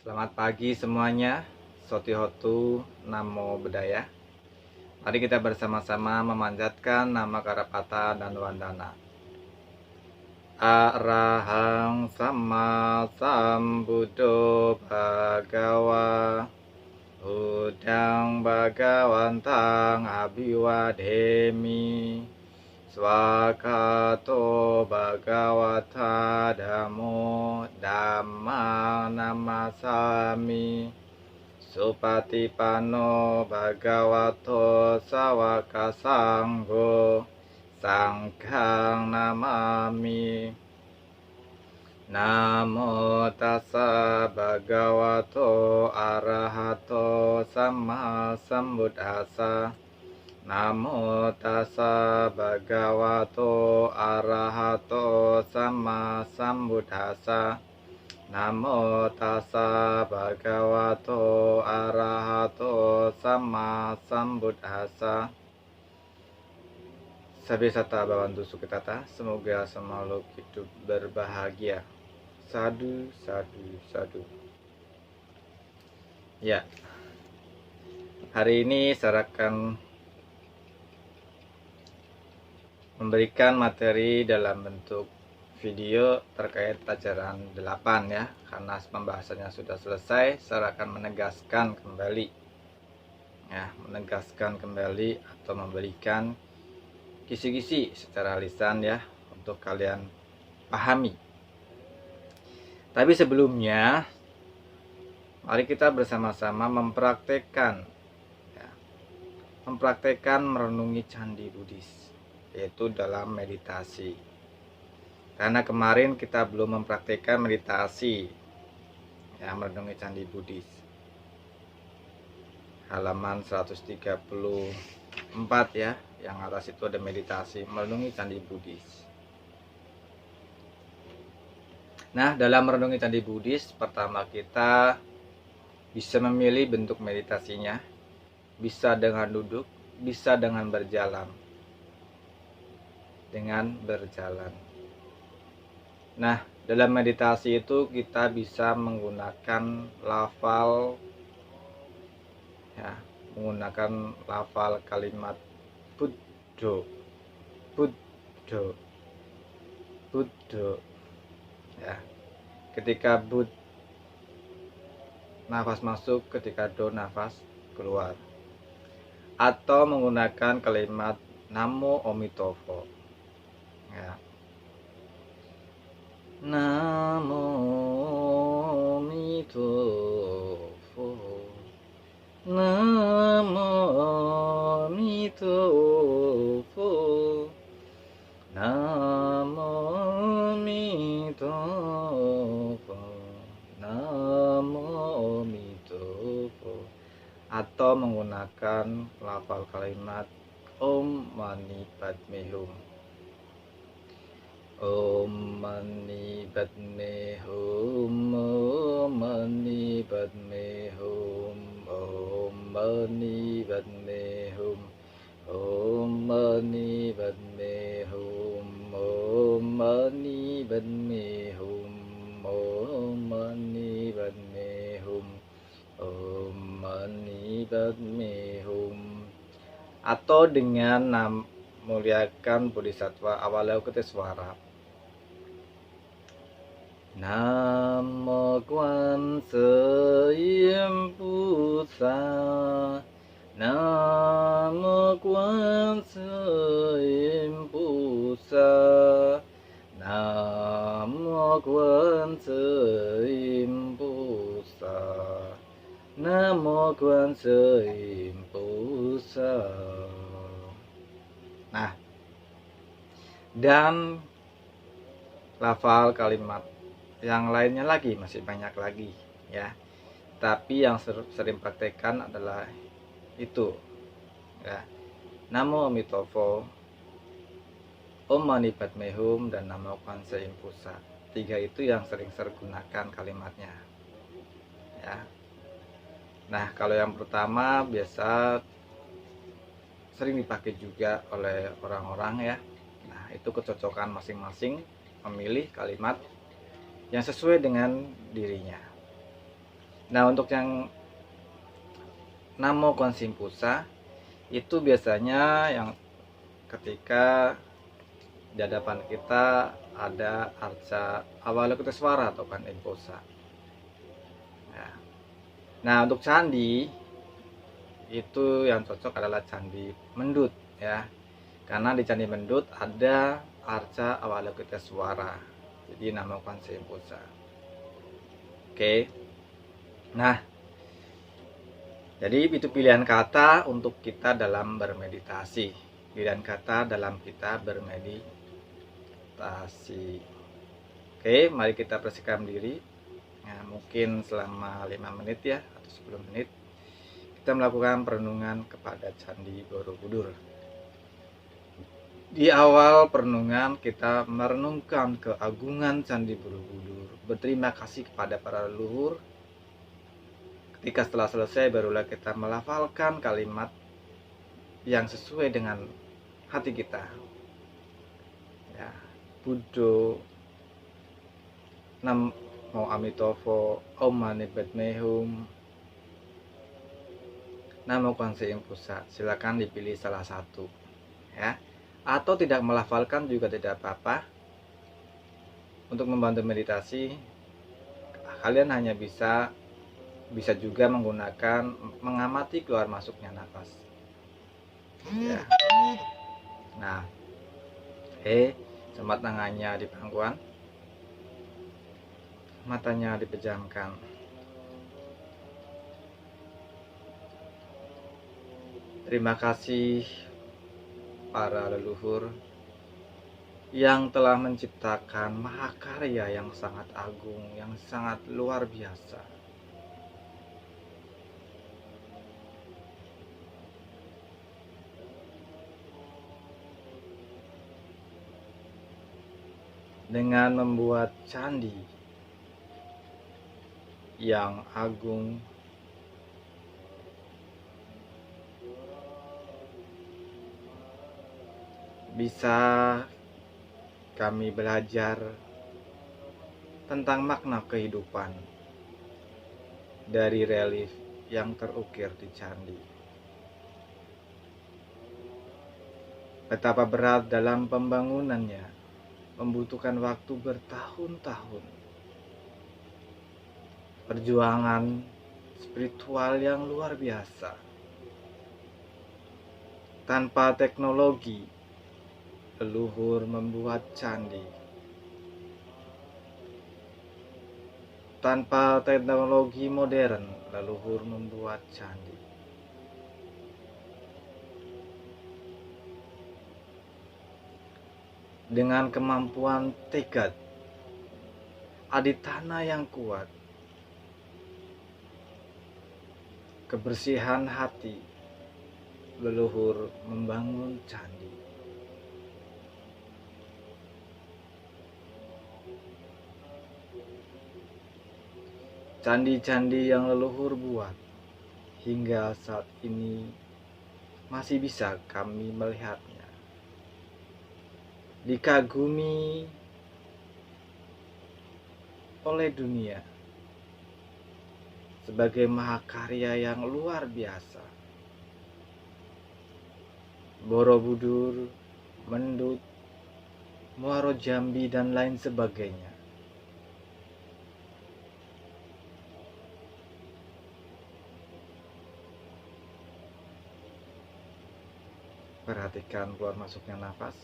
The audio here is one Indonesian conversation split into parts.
Selamat pagi semuanya. Sotihotu Namo Buddhaya. Mari kita bersama-sama memanjatkan nama Karapata dan Wandana. Arahang Sama Sambuddho Bhagawa. Udang Bhagawantang Abhiwademi. Swakato Bhagavata Dhammo Dhammang Namasami. Supatipanno Bhagavato Sawaka Sangho Sanghang Namami. Namo tassa Bhagavato Arahato Sama Sambuddhassa. Namo tassa Bhagavato Arahato Sama Sambuddhassa. Namo tassa Bhagavato Arahato Sama Sambuddhassa. Sabesata Bhavantu Sukhitata. Semoga selalu hidup berbahagia. Sadu, sadu, sadu. Ya, hari ini saya akan memberikan materi dalam bentuk video terkait pelajaran 8 ya. Karena pembahasannya sudah selesai, saya akan menegaskan kembali ya, atau memberikan kisi-kisi secara lisan ya untuk kalian pahami. Tapi sebelumnya mari kita bersama-sama mempraktekkan merenungi candi Buddhis, yaitu dalam meditasi. Karena kemarin kita belum mempraktekkan meditasi ya, merenungi candi Buddhis. Halaman 134 ya, yang atas itu ada meditasi merenungi candi Buddhis. Nah, dalam merenungi candi Buddhis, pertama kita bisa memilih bentuk meditasinya. Bisa dengan duduk, bisa dengan berjalan. Nah, dalam meditasi itu kita bisa menggunakan lafal ya, kalimat Buddho, Buddho, Buddho ya. Ketika bud nafas masuk, ketika do nafas keluar. Atau menggunakan kalimat Namo Omitofo ya. Namo Omitofo, Namo Omitofo, Namo Omitofo, Namo Omitofo. Atau menggunakan lafal kalimat Om Mani Padme Hum, Om Mani Padme Hum, Om Mani Padme Hum, Om Mani Padme Hum, Om Mani Padme Hum, Om Mani Padme Hum, Om Mani Padme Hum, Om Mani Padme Hum. Atau dengan muliakan Bodhisattva Avalokitesvara. Namo Quan Seim Pusa, Namo Quan Seim Pusa, Namo Quan Seim Pusa, Namo Quan Seim Pusa. Nah, dan lafal kalimat yang lainnya lagi, masih banyak lagi ya. Tapi yang sering praktekkan adalah itu ya. Namo Omitofo, Om Mani Padme Hum, dan Namo Quan Seim Pusa. 3 itu yang sering saya gunakan kalimatnya ya. Nah, kalau yang pertama biasa sering dipakai juga oleh orang-orang ya. Nah, itu kecocokan masing-masing memilih kalimat yang sesuai dengan dirinya. Nah, untuk yang Namo Konsing Pusa itu biasanya yang ketika di hadapan kita ada arca Avalokitesvara atau kan Emposa. Nah, untuk candi itu yang cocok adalah candi Mendut ya. Karena di candi Mendut ada arca Avalokitesvara. Jadi Namo Konsing Pusa. Oke. Nah, jadi itu pilihan kata untuk kita dalam bermeditasi. Pilihan kata dalam kita bermeditasi. Oke, mari kita bersihkan diri. Nah, mungkin selama 5 menit ya, atau 10 menit. Kita melakukan perenungan kepada Candi Borobudur. Di awal perenungan kita merenungkan keagungan Candi Borobudur. Berterima kasih kepada para leluhur. Ketika setelah selesai barulah kita melafalkan kalimat yang sesuai dengan hati kita. Ya, Buddho, Namo Amitofo, Om Mani Padme Hum, Namo Konsing Pusa. Silakan dipilih salah satu, ya. Atau tidak melafalkan juga tidak apa-apa. Untuk membantu meditasi, kalian hanya bisa juga menggunakan mengamati keluar masuknya nafas. Ya. Nah, sempat tangannya di pangkuan, matanya dipejamkan. Terima kasih para leluhur yang telah menciptakan mahakarya yang sangat agung, yang sangat luar biasa. Dengan membuat candi yang agung, bisa kami belajar tentang makna kehidupan dari relief yang terukir di candi. Betapa berat dalam pembangunannya, membutuhkan waktu bertahun-tahun. Perjuangan spiritual yang luar biasa. Tanpa teknologi, leluhur membuat candi. Tanpa teknologi modern, leluhur membuat candi. Dengan kemampuan tekad, aditana yang kuat, kebersihan hati, leluhur membangun candi. Candi-candi yang leluhur buat hingga saat ini masih bisa kami melihatnya. Dikagumi oleh dunia sebagai mahakarya yang luar biasa. Borobudur, Mendut, Muaro Jambi, dan lain sebagainya. Perhatikan keluar masuknya nafas.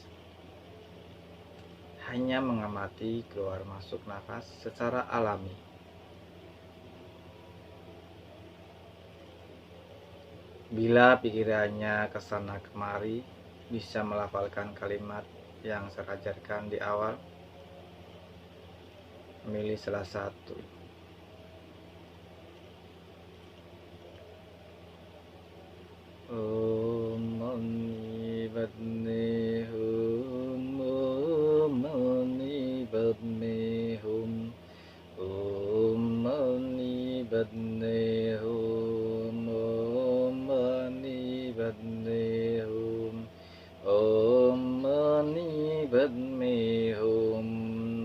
Hanya mengamati keluar masuk nafas secara alami. Bila pikirannya kesana kemari, bisa melafalkan kalimat yang saya ajarkan di awal. Milih salah satu. Om Mani Padme Hum, Om Mani Padme Hum, Om Mani Padme Hum, Om Mani Padme Hum, Om Mani Padme Hum,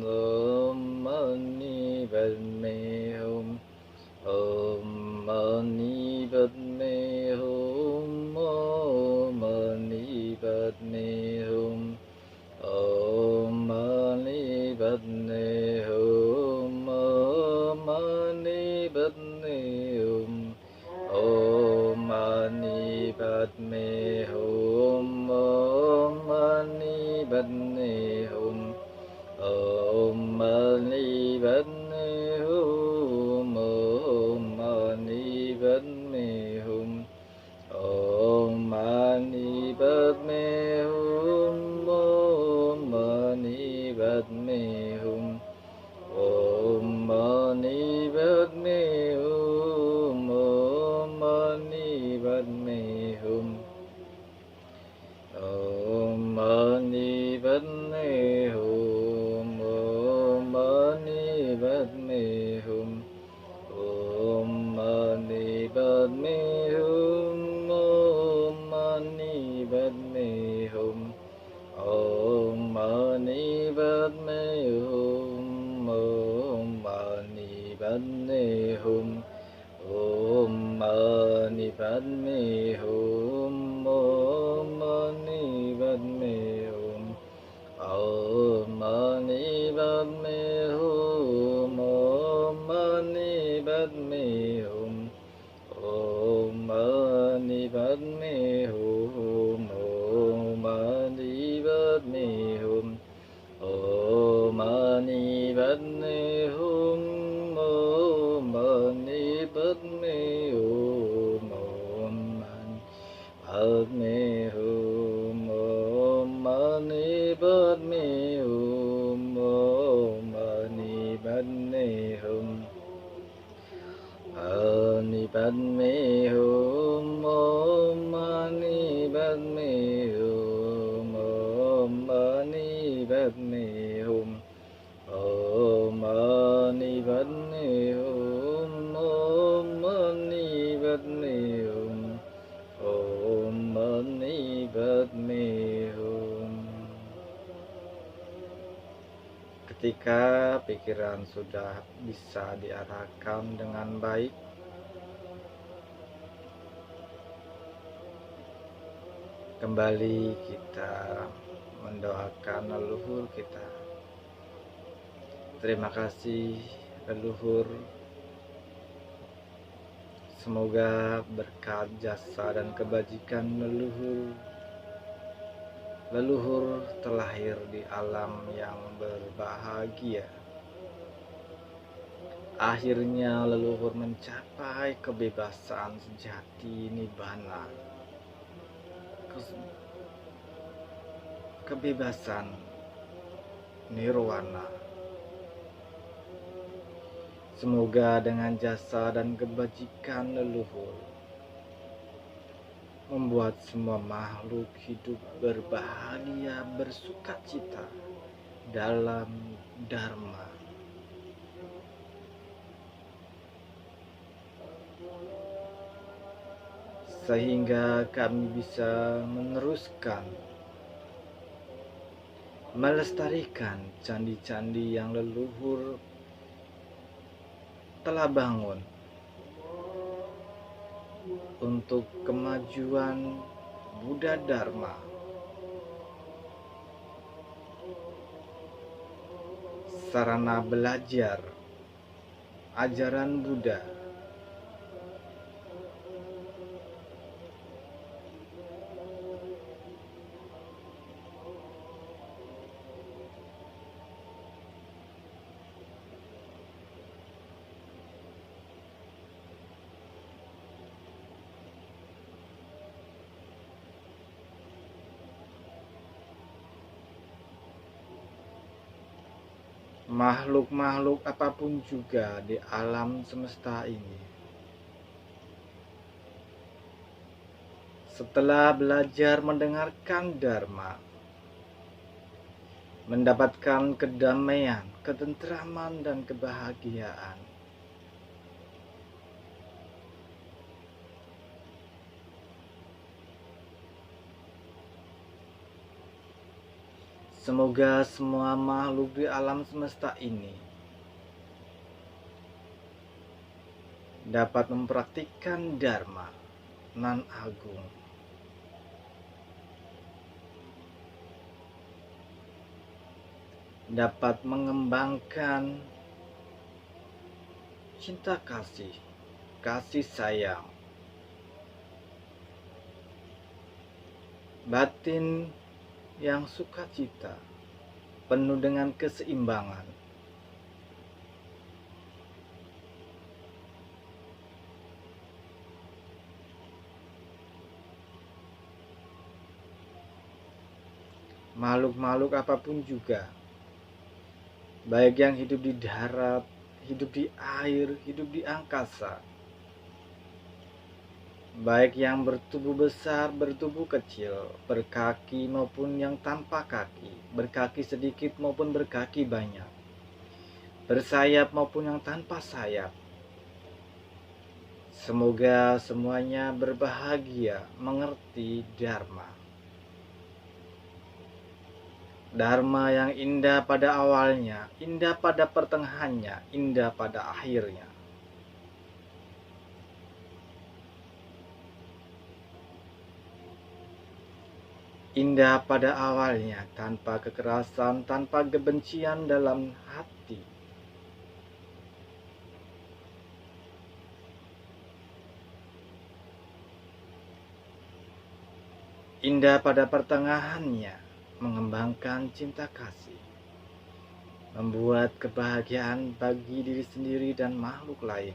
Om Mani Padme Hum, Om Padme Hum. Om Mani Padme Hum. Om Mani Padme Hum. Om Mani Padme Hum. Om Mani Padme Hum. Om Mani Padme Hum. Om Mani Padme Hum. Om Mani Padme Hum. Om Mani Padme Hum. Om Mani Padme Hum. Om Mani Padme Hum. Om Mani Padme Hum. Mani Padme Hum. Om Mani Padme Hum. Om Mani Padme Hum. Om Mani Padme Hum. Om Mani Padme Hum. Om Mani Padme Hum. Ketika pikiran sudah bisa diarahkan dengan baik, kembali kita mendoakan leluhur kita. Terima kasih leluhur. Semoga berkat jasa dan kebajikan leluhur terlahir di alam yang berbahagia. Akhirnya leluhur mencapai kebebasan sejati nibbana. Kebebasan nirwana. Semoga dengan jasa dan kebajikan leluhur membuat semua makhluk hidup berbahagia, bersukacita dalam Dharma. Sehingga kami bisa meneruskan melestarikan candi-candi yang leluhur telah bangun untuk kemajuan Buddha Dharma. Sarana belajar ajaran Buddha. Makhluk-makhluk apapun juga di alam semesta ini, setelah belajar mendengarkan Dharma, mendapatkan kedamaian, ketentraman, dan kebahagiaan. Semoga semua makhluk di alam semesta ini dapat mempraktikkan Dharma nan agung, dapat mengembangkan cinta kasih, kasih sayang, batin yang sukacita, penuh dengan keseimbangan. Makhluk-makhluk apapun juga, baik yang hidup di darat, hidup di air, hidup di angkasa, baik yang bertubuh besar, bertubuh kecil, berkaki maupun yang tanpa kaki, berkaki sedikit maupun berkaki banyak, bersayap maupun yang tanpa sayap. Semoga semuanya berbahagia, mengerti Dharma. Dharma yang indah pada awalnya, indah pada pertengahannya, indah pada akhirnya. Indah pada awalnya, tanpa kekerasan, tanpa kebencian dalam hati. Indah pada pertengahannya, mengembangkan cinta kasih, membuat kebahagiaan bagi diri sendiri dan makhluk lain.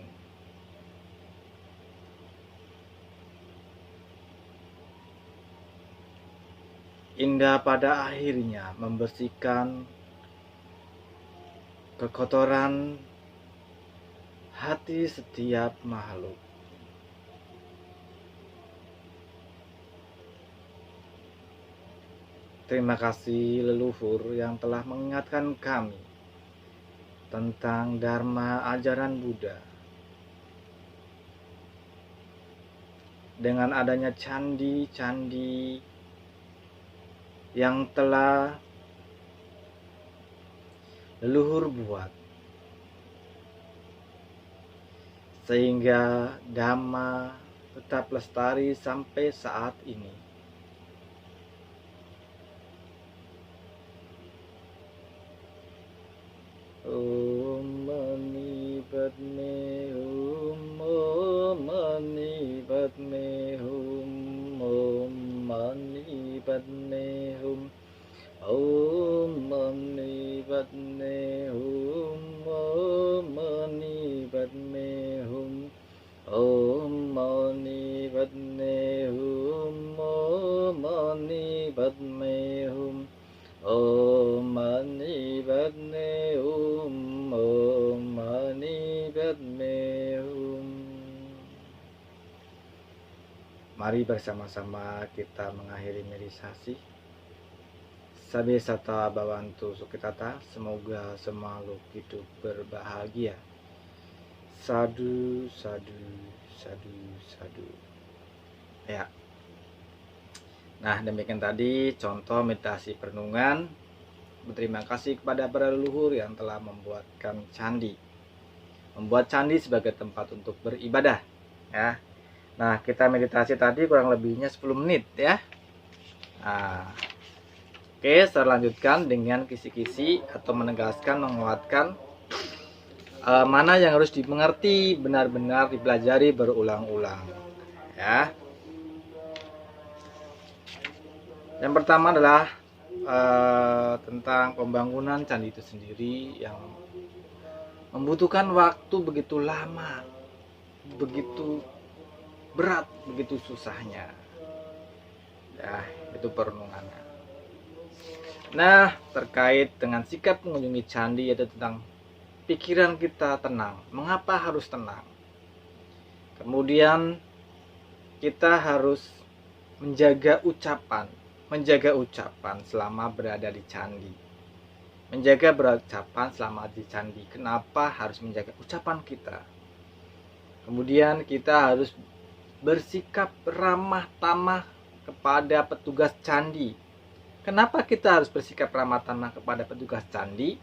Indah pada akhirnya, membersihkan kekotoran hati setiap makhluk. Terima kasih leluhur yang telah mengingatkan kami tentang Dharma ajaran Buddha. Dengan adanya candi-candi yang telah leluhur buat, sehingga Dhamma tetap lestari sampai saat ini. Om Mani Padme Hum, Om Mani Padme Hum, Om Mani Padme Hum, Om Mani Padme Hum, Om Mani Padme Hum, Om Mani Padme Hum, Om Mani Padme Hum, Om Mani Padme Hum, Om Mani Padme Hum. Mari bersama-sama kita mengakhiri meditasi. Sabe sata bawantu sukitata, semoga semua makhluk hidup berbahagia. Sadu, sadu, sadu, sadu. Ya. Nah, demikian tadi contoh meditasi perenungan. Berterima kasih kepada para leluhur yang telah membuatkan candi. Membuat candi sebagai tempat untuk beribadah, ya. Nah, kita meditasi tadi kurang lebihnya 10 menit, ya. Nah, oke, saya lanjutkan dengan kisi-kisi atau menegaskan, menguatkan mana yang harus dimengerti, benar-benar dipelajari berulang-ulang, ya. Yang pertama adalah tentang pembangunan candi itu sendiri yang membutuhkan waktu begitu lama, begitu berat, begitu susahnya. Ya, itu perenungannya. Nah, terkait dengan sikap mengunjungi candi, yaitu tentang pikiran kita tenang. Mengapa harus tenang? Kemudian kita harus menjaga ucapan selama berada di candi. Menjaga berucapan selama di candi. Kenapa harus menjaga ucapan kita? Kemudian kita harus bersikap ramah tamah kepada petugas candi. Kenapa kita harus bersikap ramah tamah kepada petugas candi?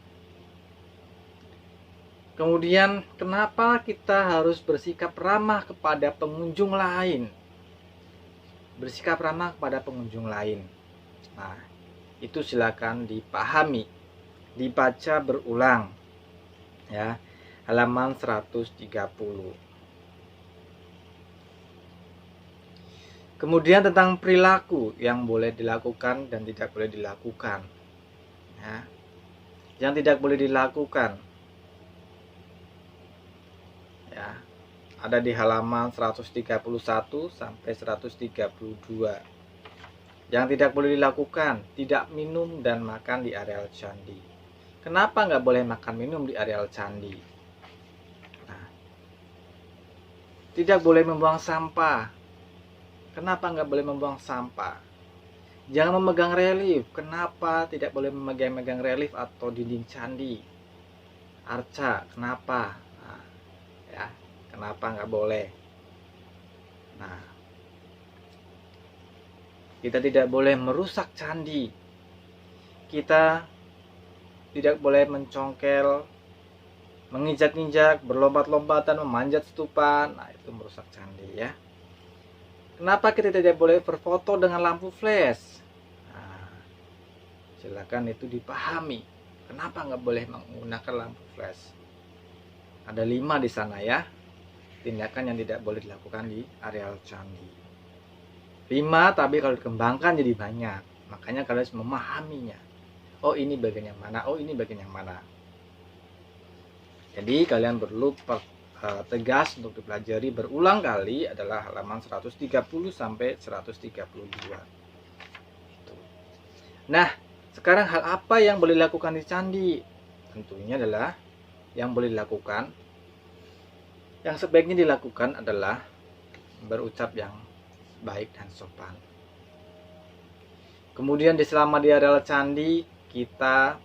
Kemudian kenapa kita harus bersikap ramah kepada pengunjung lain? Bersikap ramah kepada pengunjung lain. Nah, itu silakan dipahami, dibaca berulang, ya, halaman 130. Kemudian tentang perilaku yang boleh dilakukan dan tidak boleh dilakukan, ya. Yang tidak boleh dilakukan, ya, ada di halaman 131 sampai 132. Yang tidak boleh dilakukan, tidak minum dan makan di areal candi. Kenapa nggak boleh makan minum di areal candi? Nah, tidak boleh membuang sampah. Kenapa nggak boleh membuang sampah? Jangan memegang relief. Kenapa tidak boleh memegang relief atau dinding candi? Arca, kenapa? Nah, ya, kenapa nggak boleh? Nah, kita tidak boleh merusak candi. kita tidak boleh mencongkel, menginjak-injak, berlombat-lombatan, memanjat stupa. Nah, itu merusak candi ya. Kenapa kita tidak boleh berfoto dengan lampu flash? Nah, silakan itu dipahami. Kenapa nggak boleh menggunakan lampu flash? Ada 5 di sana ya. Tindakan yang tidak boleh dilakukan di areal candi. 5, tapi kalau dikembangkan jadi banyak. Makanya kalian harus memahaminya. Oh, ini bagian yang mana? Oh, ini bagian yang mana? Jadi kalian perlu tegas untuk dipelajari berulang kali adalah halaman 130 sampai 132. Nah, sekarang hal apa yang boleh dilakukan di candi? Tentunya adalah yang boleh dilakukan, yang sebaiknya dilakukan adalah berucap yang baik dan sopan. Kemudian selama di areal candi kita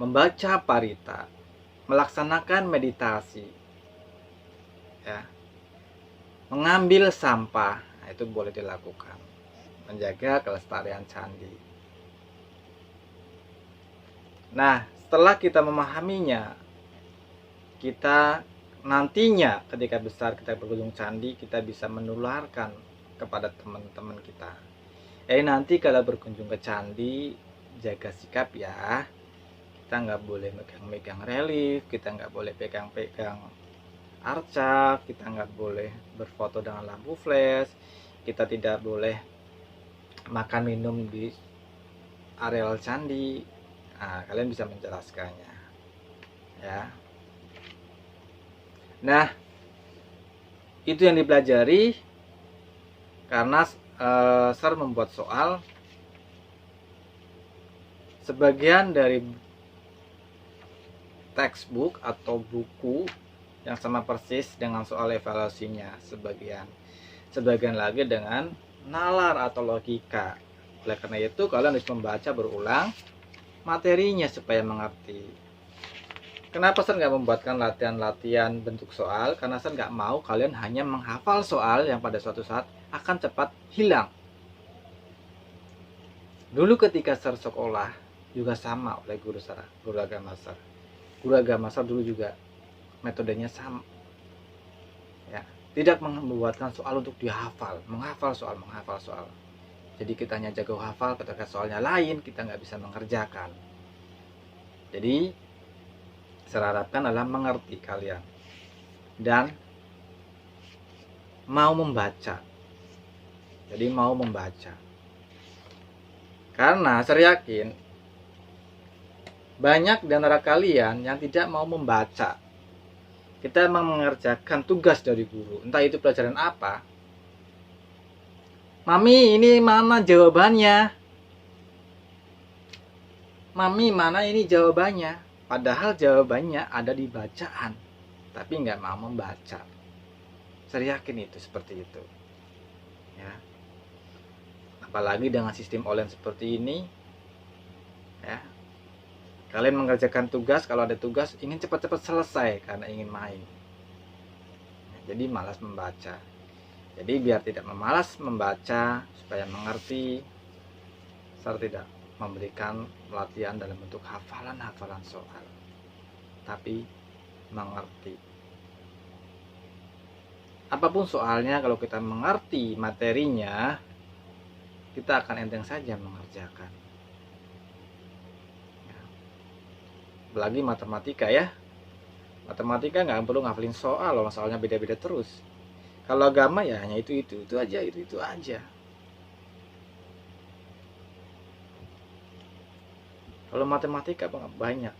membaca parita, melaksanakan meditasi, ya, mengambil sampah, nah, itu boleh dilakukan, menjaga kelestarian candi. Nah, setelah kita memahaminya, kita nantinya ketika besar kita berkunjung candi, kita bisa menularkan kepada teman-teman kita. Nanti kalau berkunjung ke candi, jaga sikap ya. Kita nggak boleh megang-megang relief, kita nggak boleh pegang-pegang arca, kita nggak boleh berfoto dengan lampu flash, kita tidak boleh makan minum di areal candi. Nah, kalian bisa menjelaskannya ya. Nah, itu yang dipelajari karena Sir membuat soal sebagian dari textbook atau buku yang sama persis dengan soal evaluasinya, sebagian lagi dengan nalar atau logika. Oleh karena itu kalian harus membaca berulang materinya supaya mengerti. Kenapa saya nggak membuatkan latihan-latihan bentuk soal? Karena saya nggak mau kalian hanya menghafal soal yang pada suatu saat akan cepat hilang. Dulu ketika saya sekolah juga sama oleh guru agama saya. Guru agama saya dulu juga metodenya sama. Ya, tidak membuatkan soal untuk dihafal, menghafal soal. Jadi kita hanya jago hafal, ketika soalnya lain kita nggak bisa mengerjakan. Jadi saya harapkan adalah mengerti kalian dan mau membaca. Jadi mau membaca. Karena saya yakin banyak di antara kalian yang tidak mau membaca. Kita memang mengerjakan tugas dari guru, entah itu pelajaran apa. Mami, ini mana jawabannya? Mami, mana ini jawabannya? Padahal jawabannya ada di bacaan, tapi nggak mau membaca. Saya yakin itu seperti itu. Ya. Apalagi dengan sistem online seperti ini, ya. Kalian mengerjakan tugas, kalau ada tugas ingin cepat-cepat selesai karena ingin main. Jadi malas membaca. Jadi biar tidak memalas membaca, supaya mengerti, saya tidak memberikan pelatihan dalam bentuk hafalan soal, tapi mengerti. Apapun soalnya, kalau kita mengerti materinya, kita akan enteng saja mengerjakan. Apalagi matematika ya. Matematika nggak perlu ngafalin soal, loh soalnya beda-beda terus. Kalau agama ya hanya itu aja. Kalau matematika banyak.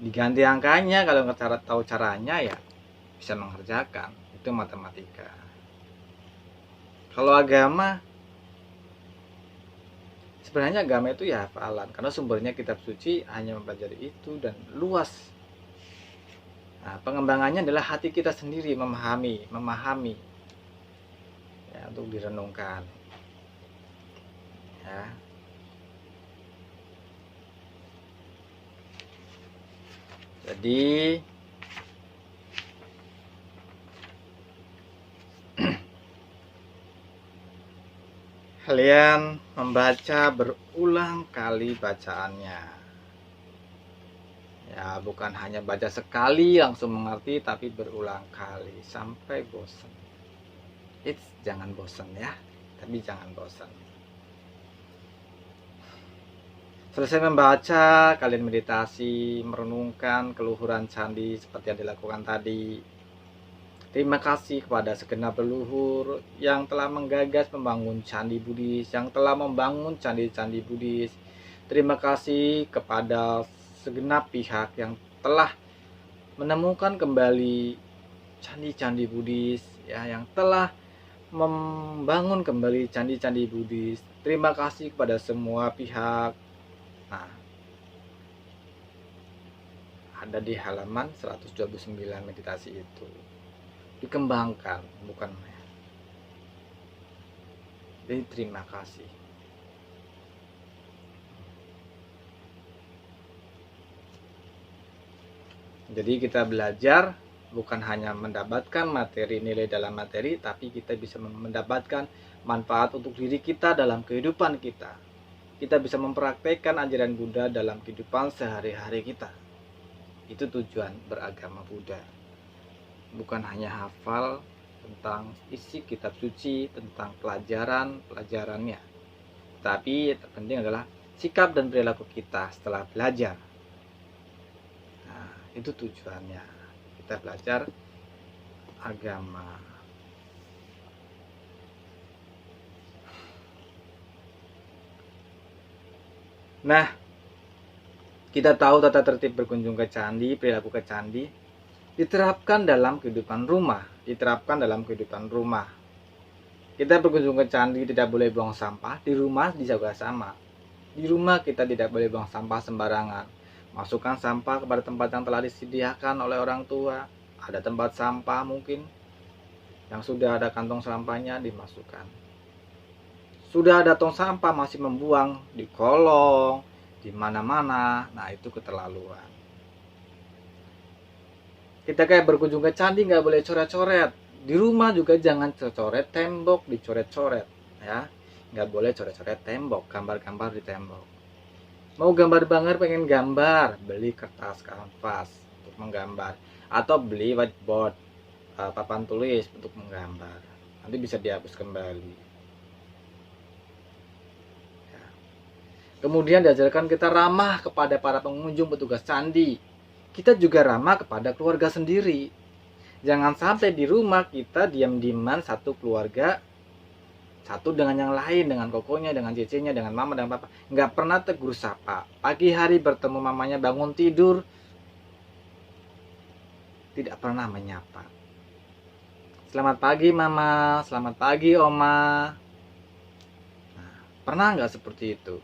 Diganti angkanya, kalau nggak tahu caranya ya bisa mengerjakan. Itu matematika. Kalau agama, sebenarnya agama itu ya hafalan, karena sumbernya kitab suci hanya mempelajari itu dan luas. Nah, pengembangannya adalah hati kita sendiri memahami ya, untuk direnungkan ya. Jadi kalian membaca berulang kali bacaannya. Ya, bukan hanya baca sekali langsung mengerti, tapi berulang kali sampai bosan. Jangan bosan ya, tapi jangan bosan. Selesai membaca, kalian meditasi, merenungkan keluhuran candi seperti yang dilakukan tadi. Terima kasih kepada segenap leluhur yang telah menggagas membangun candi Buddhis, yang telah membangun candi-candi Buddhis. Terima kasih kepada segenap pihak yang telah menemukan kembali candi-candi Buddhis, ya, yang telah membangun kembali candi-candi Buddhis. Terima kasih kepada semua pihak. Nah, ada di halaman 129 meditasi itu. Dikembangkan, bukan. Jadi terima kasih. Jadi kita belajar bukan hanya mendapatkan materi, nilai dalam materi, tapi kita bisa mendapatkan manfaat untuk diri kita dalam kehidupan kita. Kita bisa mempraktekkan ajaran Buddha dalam kehidupan sehari-hari kita. Itu tujuan beragama Buddha. Bukan hanya hafal tentang isi kitab suci, tentang pelajarannya. Tapi yang terpenting adalah sikap dan perilaku kita setelah belajar. Nah, itu tujuannya. Kita belajar agama. Nah, kita tahu tata tertib berkunjung ke candi, perilaku ke candi diterapkan dalam kehidupan rumah. Kita berkunjung ke candi tidak boleh buang sampah, di rumah juga sama. Di rumah kita tidak boleh buang sampah sembarangan. Masukkan sampah kepada tempat yang telah disediakan oleh orang tua. Ada tempat sampah mungkin yang sudah ada kantong sampahnya, dimasukkan. Sudah ada tong sampah masih membuang di kolong, di mana-mana. Nah, itu keterlaluan. Kita kayak berkunjung ke candi nggak boleh coret-coret. Di rumah juga jangan coret tembok, dicoret-coret, ya. Nggak boleh coret-coret tembok, gambar-gambar di tembok. Mau gambar banget, pengen gambar, beli kertas kanvas untuk menggambar, atau beli whiteboard, papan tulis untuk menggambar. Nanti bisa dihapus kembali. Ya. Kemudian diajarkan kita ramah kepada para pengunjung, petugas candi. Kita juga ramah kepada keluarga sendiri. Jangan sampai di rumah kita diam-diaman satu keluarga, satu dengan yang lain, dengan kokonya, dengan cecenya, dengan mama, dengan papa, nggak pernah tegur sapa. Pagi hari bertemu mamanya bangun tidur, tidak pernah menyapa. Selamat pagi mama, selamat pagi oma. Nah, pernah nggak seperti itu?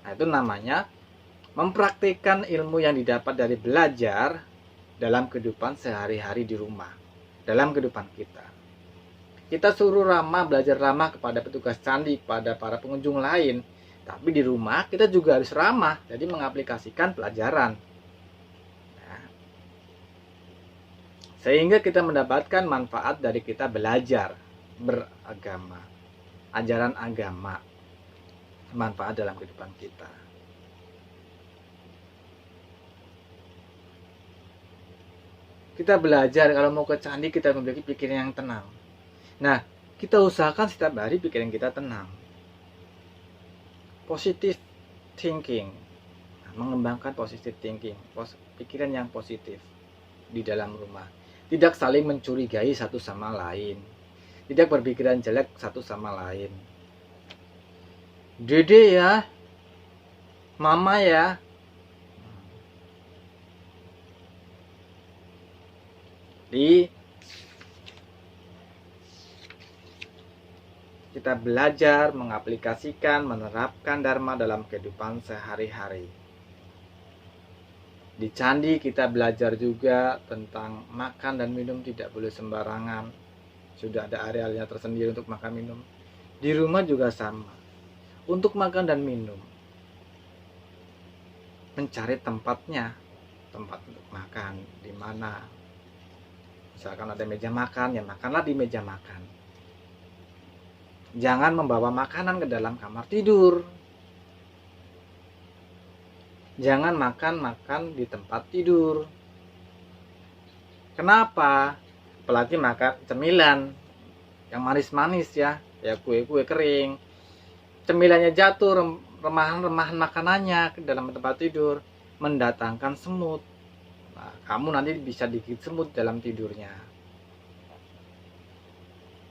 Nah, itu namanya mempraktikkan ilmu yang didapat dari belajar dalam kehidupan sehari-hari di rumah, dalam kehidupan kita. Kita suruh ramah, belajar ramah kepada petugas candi, kepada para pengunjung lain. Tapi di rumah kita juga harus ramah, jadi mengaplikasikan pelajaran. Nah, sehingga kita mendapatkan manfaat dari kita belajar beragama, ajaran agama, manfaat dalam kehidupan kita. Kita belajar kalau mau ke candi kita memiliki pikiran yang tenang. Nah, kita usahakan setiap hari pikiran kita tenang. Positive thinking. Nah, mengembangkan positive thinking, pikiran yang positif di dalam rumah. Tidak saling mencurigai satu sama lain. Tidak berpikiran jelek satu sama lain. Dede ya, mama ya. Kita belajar mengaplikasikan, menerapkan Dharma dalam kehidupan sehari-hari. Di candi kita belajar juga tentang makan dan minum tidak boleh sembarangan. Sudah ada arealnya tersendiri untuk makan minum. Di rumah juga sama. Untuk makan dan minum, mencari tempatnya, tempat untuk makan di mana. Misalkan ada meja makan, ya makanlah di meja makan. Jangan membawa makanan ke dalam kamar tidur. Jangan makan di tempat tidur. Kenapa? Apalagi makan cemilan yang manis-manis ya kue-kue kering. Cemilannya jatuh, remahan-remahan makanannya ke dalam tempat tidur, mendatangkan semut. Nah, kamu nanti bisa digigit semut dalam tidurnya.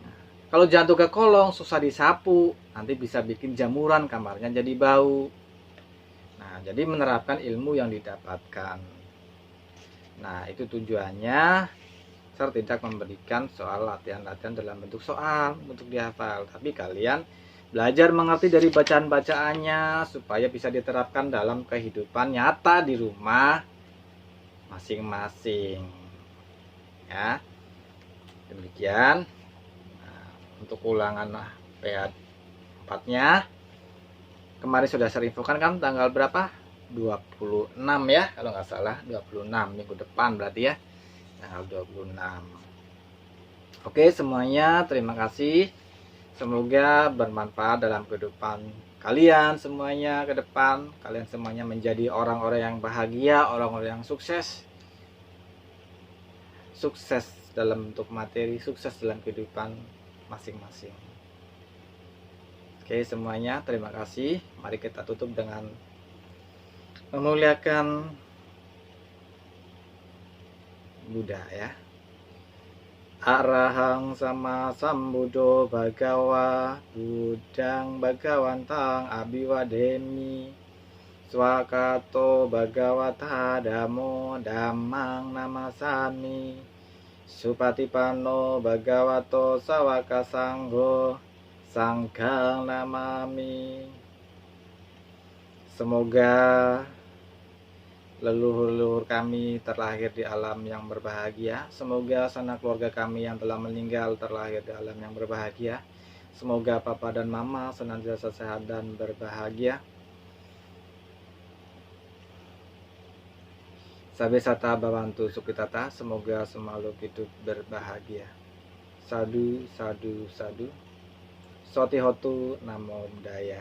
Nah, kalau jatuh ke kolong, susah disapu, nanti bisa bikin jamuran, kamarnya jadi bau. Nah, jadi menerapkan ilmu yang didapatkan. Nah, itu tujuannya. Saya tidak memberikan soal latihan-latihan dalam bentuk soal untuk dihafal, tapi kalian belajar mengerti dari bacaan-bacaannya supaya bisa diterapkan dalam kehidupan nyata di rumah masing-masing. Ya, demikian. Nah, untuk ulangan PA 4-nya kemarin sudah saya infokan kan tanggal berapa? 26 ya kalau nggak salah, 26 minggu depan berarti ya, tanggal 26. Oke semuanya, terima kasih. Semoga bermanfaat dalam kehidupan kalian semuanya ke depan. Kalian semuanya menjadi orang-orang yang bahagia, orang-orang yang sukses. Sukses dalam bentuk materi, sukses dalam kehidupan masing-masing. Oke semuanya, terima kasih. Mari kita tutup dengan memuliakan Buddha ya. Arahang sama sambudo bagawa budang bagawantang abiwademi swakato bagawata damo damang namasami supatipano bagawato sawaka sanggo sanggang namami. Semoga leluhur-leluhur kami terlahir di alam yang berbahagia. Semoga sanak keluarga kami yang telah meninggal terlahir di alam yang berbahagia. Semoga papa dan mama senantiasa sehat dan berbahagia. Sabe sata bawantu sukitata, semoga selalu hidup berbahagia. Sadu, sadu, sadu. Sotihotu namo buddhaya.